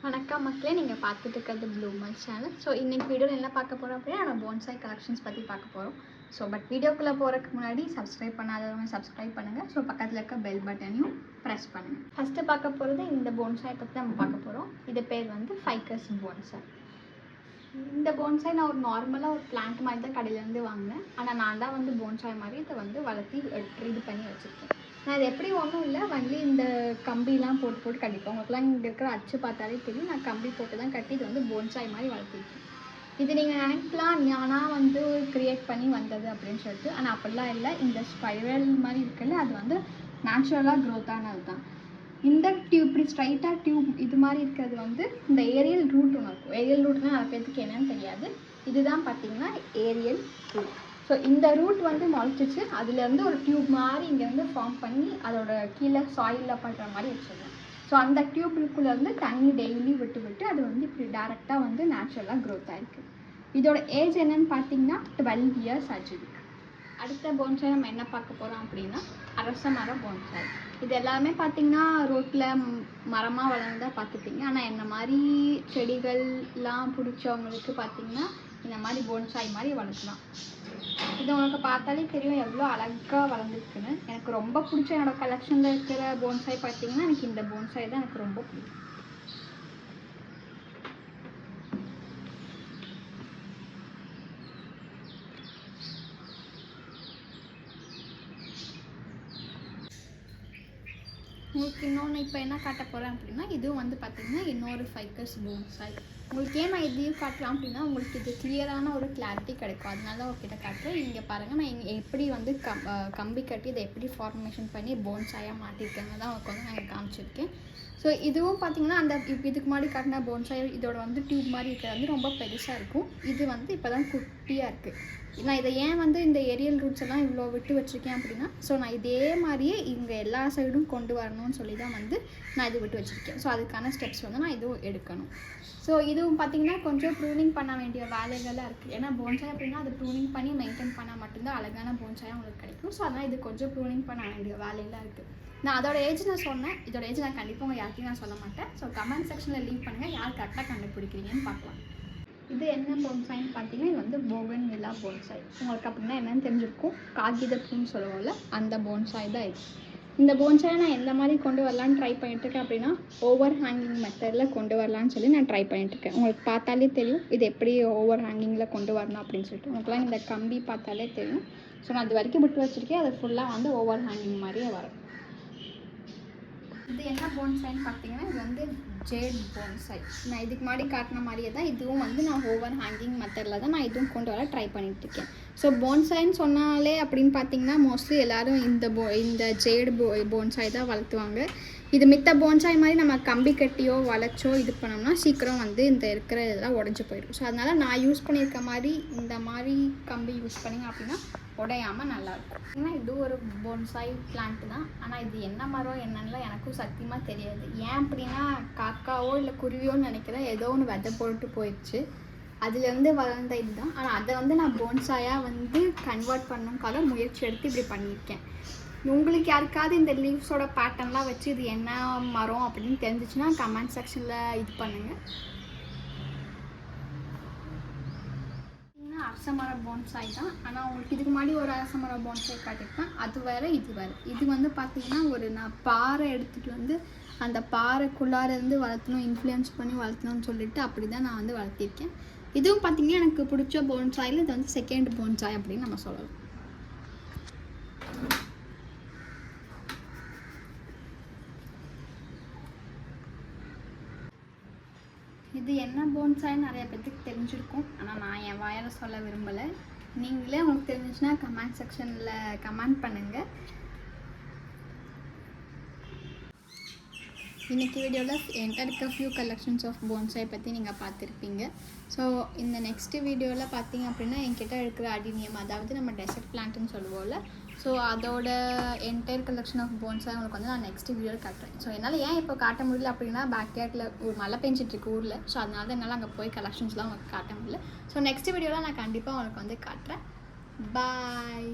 வணக்கம் மக்களே, நீங்கள் பார்த்துட்டு இருக்கிறது ப்ளூமல் சேனல். ஸோ இன்றைக்கி வீடியோவில் என்ன பார்க்க போகிறோம் அப்படின்னா, நம்ம போன்சாய் கலெக்ஷன்ஸ் பற்றி பார்க்க போகிறோம். ஸோ வீடியோக்குள்ளே போகிறதுக்கு முன்னாடி சப்ஸ்கிரைப் பண்ணாதவங்க சப்ஸ்கிரைப் பண்ணுங்கள். ஸோ பக்கத்தில் இருக்க பெல் பட்டனையும் ப்ரெஸ் பண்ணுங்கள். ஃபஸ்ட்டு பார்க்க போகிறது இந்த போன்சாய் பற்றி நம்ம பார்க்க போகிறோம். இது பேர் வந்து ஃபைக்கஸ் போன்சாய். இந்த போன்சாய் நான் ஒரு நார்மலாக ஒரு பிளான்ட் மாதிரி தான் கடையிலேருந்து வாங்கினேன். ஆனால் நான் தான் வந்து போன்சாய் மாதிரி இதை வந்து வளர்த்தி இது பண்ணி வச்சுருக்கேன். நான் இது எப்படி ஒன்றும் இல்லை, வண்டி இந்த கம்பிலாம் போட்டு கட்டிப்பேன். உங்களுக்குலாம் இங்கே இருக்கிற அச்சு பார்த்தாலே தெரியும். நான் கம்பி போட்டு தான் கட்டி இது வந்து போன்சாய் மாதிரி வளர்த்திருக்கேன். இது நீங்கள் நினைக்கலாம் நானாக வந்து க்ரியேட் பண்ணி வந்தது அப்படின்னு சொல்லிட்டு. ஆனால் அப்படிலாம் இல்லை. இந்த ஸ்பைரல் மாதிரி இருக்குல்ல, அது வந்து நேச்சுரலாக க்ரோத் ஆனது தான். இந்த டியூப் இப்படி ஸ்ட்ரைட்டாக டியூப் இது மாதிரி இருக்கிறது வந்து இந்த ஏரியல் ரூட் ஒன்று இருக்கும். ஏரியல் ரூட்னா நிறைய பேருக்கு என்னன்னு தெரியாது. இதுதான் பார்த்தீங்கன்னா ஏரியல் ரூட். ஸோ இந்த ரூட் வந்து முளைச்சிச்சு. அதுலேருந்து ஒரு டியூப் மாதிரி இங்கேருந்து ஃபார்ம் பண்ணி அதோட கீழே சாயிலில் பண்ணுற மாதிரி வச்சுருந்தேன். ஸோ அந்த டியூப்குள்ளேருந்து தண்ணி டெய்லி விட்டு அது வந்து இப்படி டேரெக்டாக வந்து நேச்சுரலாக க்ரோத் ஆகிருக்கு. இதோட ஏஜ் என்னன்னு பார்த்தீங்கன்னா 12 இயர்ஸ் ஆச்சு. அடுத்த போன்சாய் நம்ம என்ன பார்க்க போகிறோம் அப்படின்னா அரச மரம் போன்சாய். இது எல்லாமே பார்த்திங்கன்னா ரோட்டில் மரமாக வளர்ந்தா பார்த்துப்பீங்க. ஆனால் என்ன மாதிரி செடிகள்லாம் பிடிச்சவங்களுக்கு பார்த்திங்கன்னா இந்த மாதிரி போன்சாய் மாதிரி வளர்க்கலாம். இது உங்களுக்கு பார்த்தாலே தெரியும் எவ்வளோ அழகாக வளர்ந்துருக்குன்னு. எனக்கு ரொம்ப பிடிச்ச என்னோடய கலெக்ஷனில் இருக்கிற போன்சாய் பார்த்தீங்கன்னா எனக்கு இந்த போன்சாய் தான் எனக்கு ரொம்ப பிடிக்கும். உங்களுக்கு இன்னொன்று இப்போ என்ன காட்ட போகிறேன் அப்படின்னா, இதுவும் வந்து பார்த்திங்கன்னா இன்னொரு ஃபைக்கஸ் போன்சாய். உங்களுக்கு ஏன் நான் இதையும் காட்டுறேன் அப்படின்னா உங்களுக்கு இது கிளியரான ஒரு கிளாரிட்டி கிடைக்கும். அதனால தான் உங்ககிட்ட காட்டுறேன். இங்கே பாருங்கள், நான் இங்கே எப்படி வந்து கம்பி கட்டி இதை எப்படி ஃபார்மேஷன் பண்ணி போன்சாயாக மாட்டிருக்கேன்னு தான் உங்களுக்கு வந்து நான் காமிச்சிருக்கேன். ஸோ இதுவும் பார்த்திங்கன்னா அந்த இதுக்கு முன்னாடி காட்டின போன்சாய் இதோட வந்து டியூப் மாதிரி இருக்கிறது வந்து ரொம்ப பெருசாக இருக்கும். இது வந்து இப்போ தான் குட்டியாக இருக்குது. நான் இதை ஏன் வந்து இந்த ஏரியல் ரூட்ஸ் எல்லாம் இவ்வளோ விட்டு வச்சுருக்கேன் அப்படின்னா, ஸோ நான் இதே மாதிரியே இங்கே எல்லா சைடும் கொண்டு வரணும்னு சொல்லி தான் வந்து நான் இது விட்டு வச்சுருக்கேன். ஸோ அதுக்கான ஸ்டெப்ஸ் வந்து நான் இதுவும் எடுக்கணும். ஸோ இதுவும் பார்த்திங்கன்னா கொஞ்சம் ப்ரூனிங் பண்ண வேண்டிய வேலைகள்லாம் இருக்குது. ஏன்னா போன்சாய் அப்படின்னா அது ப்ரூனிங் பண்ணி மெயின்டைன் பண்ணால் மட்டும்தான் அழகான போன்சாயாக உங்களுக்கு கிடைக்கும். ஸோ அதனால் இது கொஞ்சம் ப்ரூனிங் பண்ண வேண்டிய வேலையெல்லாம் இருக்குது. நான் அதோட ஏஜ் நான் சொன்னேன். இதோட ஏஜ் நான் கண்டிப்பாக உங்கள் யார்ட்டையும் நான் சொல்ல மாட்டேன். ஸோ கமெண்ட் செக்ஷனில் லீவ் பண்ணுங்கள், யார் கரெக்டாக கண்டுபிடிக்கிறீங்கன்னு பார்க்கலாம். இது என்ன போன்சாய்ன்னு பார்த்தீங்கன்னா இது வந்து போகன்வில்லா போன்சாய். உங்களுக்கு அப்படின்னா என்னென்னு தெரிஞ்சிருக்கும். காகிதப்பூன்னு சொல்லுவோம்ல, அந்த போன்சாய் தான் இது. இந்த போன்சாயை நான் எந்த மாதிரி கொண்டு வரலான்னு ட்ரை பண்ணிட்டுருக்கேன் அப்படின்னா ஓவர் ஹேங்கிங் மெத்தடில் கொண்டு வரலான்னு சொல்லி நான் ட்ரை பண்ணிட்டுருக்கேன். உங்களுக்கு பார்த்தாலே தெரியும் இது எப்படி ஓவர் ஹேங்கிங்கில் கொண்டு வரணும் அப்படின்னு சொல்லிட்டு. உங்களுக்குலாம் இந்த கம்பி பார்த்தாலே தெரியும். ஸோ நான் அது வரைக்கும் விட்டு வச்சுருக்கேன். அது ஃபுல்லாக வந்து ஓவர் ஹேங்கிங் மாதிரியே வரும். இது என்ன போன்சாய்ன்னு பார்த்தீங்கன்னா இது வந்து ஜேட் போன்சாய். நான் இதுக்கு முன்னாடி காட்டின மாதிரியே தான் இதுவும் வந்து நான் ஓவர் ஹேங்கிங் மெத்தடில் தான் நான் இதுவும் கொண்டு வர ட்ரை பண்ணிகிட்ருக்கேன். ஸோ போன்சாய்ன்னு சொன்னாலே அப்படின்னு பார்த்தீங்கன்னா மோஸ்ட்லி எல்லோரும் இந்த ஜேடு போன்சாய் தான் வளர்த்துவாங்க. இது மித்த போன்சாய் மாதிரி நம்ம கம்பி கட்டியோ வளைச்சோ இது பண்ணோம்னா சீக்கிரம் வந்து இந்த இருக்கிற இதெல்லாம் உடஞ்சி போயிடும். ஸோ அதனால் நான் யூஸ் பண்ணியிருக்க மாதிரி இந்த மாதிரி கம்பி யூஸ் பண்ணிங்க அப்படின்னா உடையாமல் நல்லாயிருக்கும். ஏன்னா இது ஒரு போன்சாய் பிளான்ட்டு தான். ஆனால் இது என்ன மரம் என்னன்னா எனக்கும் சத்தியமாக தெரியாது. ஏன் அப்படின்னா காக்காவோ இல்லை குருவியோன்னு நினைக்கிறேன் ஏதோ ஒன்று விதை போட்டு போயிடுச்சு. அதுலேருந்து வளர்ந்த இதுதான். ஆனால் அதை வந்து நான் போன்சாயாக வந்து கன்வெர்ட் பண்ணணுக்காக முயற்சி எடுத்து இப்படி பண்ணியிருக்கேன். உங்களுக்கு யாருக்காவது இந்த லீவ்ஸோட பேட்டர்ன்லாம் வச்சு இது என்ன மரம் அப்படின்னு தெரிஞ்சிச்சுன்னா கமெண்ட் செக்ஷனில் இது பண்ணுங்கள். அரச மரம் போன்சாய் தான். ஆனால் உங்களுக்கு இதுக்கு முன்னாடி ஒரு அரச மரம் போன்சாய் காட்டியிருப்பேன். அது வேறு இது வேறு. இது வந்து பார்த்திங்கன்னா ஒரு நான் பாறை எடுத்துகிட்டு வந்து அந்த பாறைக்குள்ளாரேருந்து வளர்த்தணும், இன்ஃப்ளூயன்ஸ் பண்ணி வளர்த்தணும்னு சொல்லிட்டு அப்படி தான் நான் வந்து வளர்த்திருக்கேன். இதுவும் பார்த்திங்கன்னா எனக்கு பிடிச்ச போன்சாயில் இது வந்து செகண்ட் போன்சாய் அப்படின்னு நம்ம சொல்லலாம். இது என்ன போன்சாய் நிறைய பேருக்கு தெரிஞ்சிருக்கும். ஆனால் நான் என் வாயால் சொல்ல விரும்பலை. நீங்களே உங்களுக்கு தெரிஞ்சிச்சுன்னா கமெண்ட் செக்ஷனில் கமெண்ட் பண்ணுங்கள். இன்றைக்கி வீடியோவில் என்கிட்ட இருக்க ஃபியூ கலெக்ஷன்ஸ் ஆஃப் போன்சாய் பற்றி நீங்கள் பார்த்துருப்பீங்க. ஸோ இந்த நெக்ஸ்ட்டு வீடியோவில் பார்த்தீங்க அப்படின்னா என்கிட்ட இருக்கிற அடினியம், அதாவது நம்ம டெசர்ட் பிளான்ட்டுன்னு சொல்லுவோம்ல, ஸோ அதோட என்டையர் கலெக்ஷன் ஆஃப் போன்சாய் உங்களுக்கு வந்து நான் நெக்ஸ்ட் வீடியோவில் காட்டுறேன். ஸோ என்னால் ஏன் இப்போ காட்ட முடியல அப்படின்னா பேக்யார்டில் ஒரு மழை பெஞ்சிட்ருக்கு ஊரில். ஸோ அதனால தான் என்னால் அங்கே போய் கலெக்ஷன்ஸ்லாம் உங்களுக்கு காட்ட முடியல. ஸோ நெக்ஸ்ட் வீடியோவில் நான் கண்டிப்பாக உங்களுக்கு வந்து காட்டுறேன். பாய்.